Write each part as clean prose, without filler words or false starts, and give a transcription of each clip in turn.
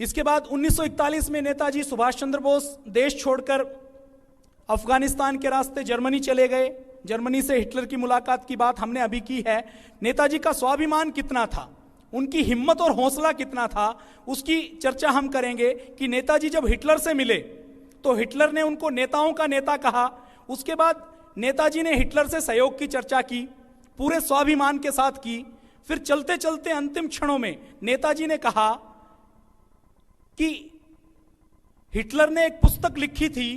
इसके बाद 1941 में नेताजी सुभाष चंद्र बोस देश छोड़कर अफगानिस्तान के रास्ते जर्मनी चले गए। जर्मनी से हिटलर की मुलाकात की बात हमने अभी की है। नेताजी का स्वाभिमान कितना था, उनकी हिम्मत और हौसला कितना था, उसकी चर्चा हम करेंगे कि नेताजी जब हिटलर से मिले तो हिटलर ने उनको नेताओं का नेता कहा। उसके बाद नेताजी ने हिटलर से सहयोग की चर्चा की, पूरे स्वाभिमान के साथ की। फिर चलते चलते अंतिम क्षणों में नेताजी ने कहा कि हिटलर ने एक पुस्तक लिखी थी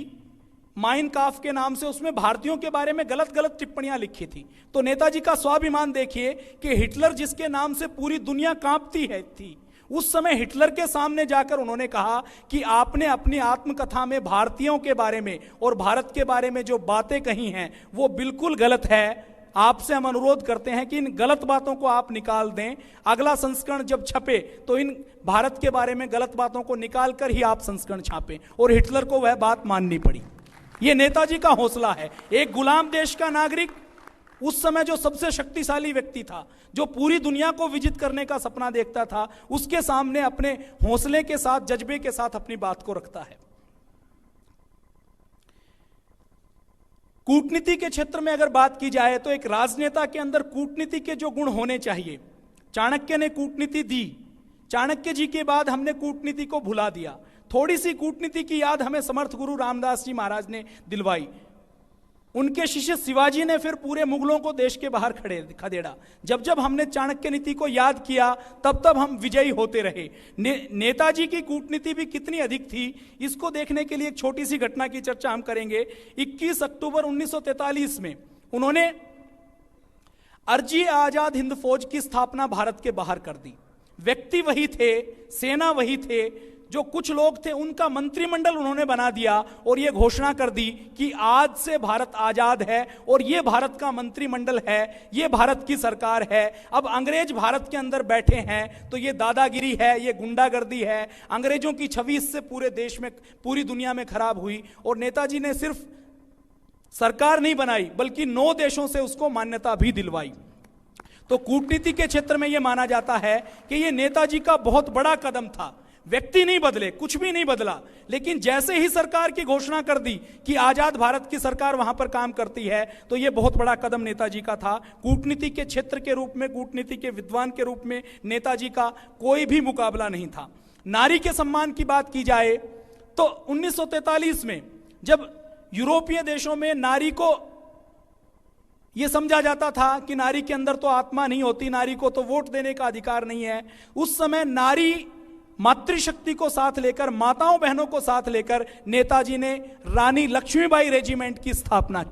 माइन काफ के नाम से, उसमें भारतीयों के बारे में गलत गलत टिप्पणियां लिखी थी। तो नेताजी का स्वाभिमान देखिए कि हिटलर जिसके नाम से पूरी दुनिया कांपती है थी, उस समय हिटलर के सामने जाकर उन्होंने कहा कि आपने अपनी आत्मकथा में भारतीयों के बारे में और भारत के बारे में जो बातें कही हैं वो बिल्कुल गलत है। आपसे हम अनुरोध करते हैं कि इन गलत बातों को आप निकाल दें। अगला संस्करण जब छपे तो इन भारत के बारे में गलत बातों को निकाल कर ही आप संस्करण छापें। और हिटलर को वह बात माननी पड़ी। यह नेताजी का हौसला है। एक गुलाम देश का नागरिक, उस समय जो सबसे शक्तिशाली व्यक्ति था, जो पूरी दुनिया को विजित करने का सपना देखता था, उसके सामने अपने हौसले के साथ, जज्बे के साथ अपनी बात को रखता है। कूटनीति के क्षेत्र में अगर बात की जाए तो एक राजनेता के अंदर कूटनीति के जो गुण होने चाहिए, चाणक्य ने कूटनीति दी। चाणक्य जी के बाद हमने कूटनीति को भुला दिया। थोड़ी सी कूटनीति की याद हमें समर्थ गुरु रामदास जी महाराज ने दिलवाई। उनके शिष्य शिवाजी ने फिर पूरे मुगलों को देश के बाहर खदेड़ा। जब जब हमने चाणक्य नीति को याद किया तब तब हम विजयी होते रहे। नेताजी की कूटनीति भी कितनी अधिक थी, इसको देखने के लिए एक छोटी सी घटना की चर्चा हम करेंगे। 21 अक्टूबर 1943 में उन्होंने अर्जी आजाद हिंद फौज की स्थापना भारत के बाहर कर दी। व्यक्ति वही थे, सेना वही थे, जो कुछ लोग थे उनका मंत्रिमंडल उन्होंने बना दिया और यह घोषणा कर दी कि आज से भारत आजाद है और यह भारत का मंत्रिमंडल है, यह भारत की सरकार है। अब अंग्रेज भारत के अंदर बैठे हैं तो यह दादागिरी है, यह गुंडागर्दी है। अंग्रेजों की छवि इससे पूरे देश में, पूरी दुनिया में खराब हुई। और नेताजी ने सिर्फ सरकार नहीं बनाई बल्कि 9 देशों से उसको मान्यता भी दिलवाई। तो कूटनीति के क्षेत्र में यह माना जाता है कि यह नेताजी का बहुत बड़ा कदम था। व्यक्ति नहीं बदले, कुछ भी नहीं बदला, लेकिन जैसे ही सरकार की घोषणा कर दी कि आजाद भारत की सरकार वहां पर काम करती है, तो यह बहुत बड़ा कदम नेताजी का था। कूटनीति के क्षेत्र के रूप में, कूटनीति के विद्वान के रूप में नेताजी का कोई भी मुकाबला नहीं था। नारी के सम्मान की बात की जाए तो 1943 में जब यूरोपीय देशों में नारी को यह समझा जाता था कि नारी के अंदर तो आत्मा नहीं होती, नारी को तो वोट देने का अधिकार नहीं है, उस समय नारी मातृशक्ति को साथ लेकर, माताओं बहनों को साथ लेकर नेताजी ने रानी लक्ष्मीबाई रेजिमेंट की स्थापना की।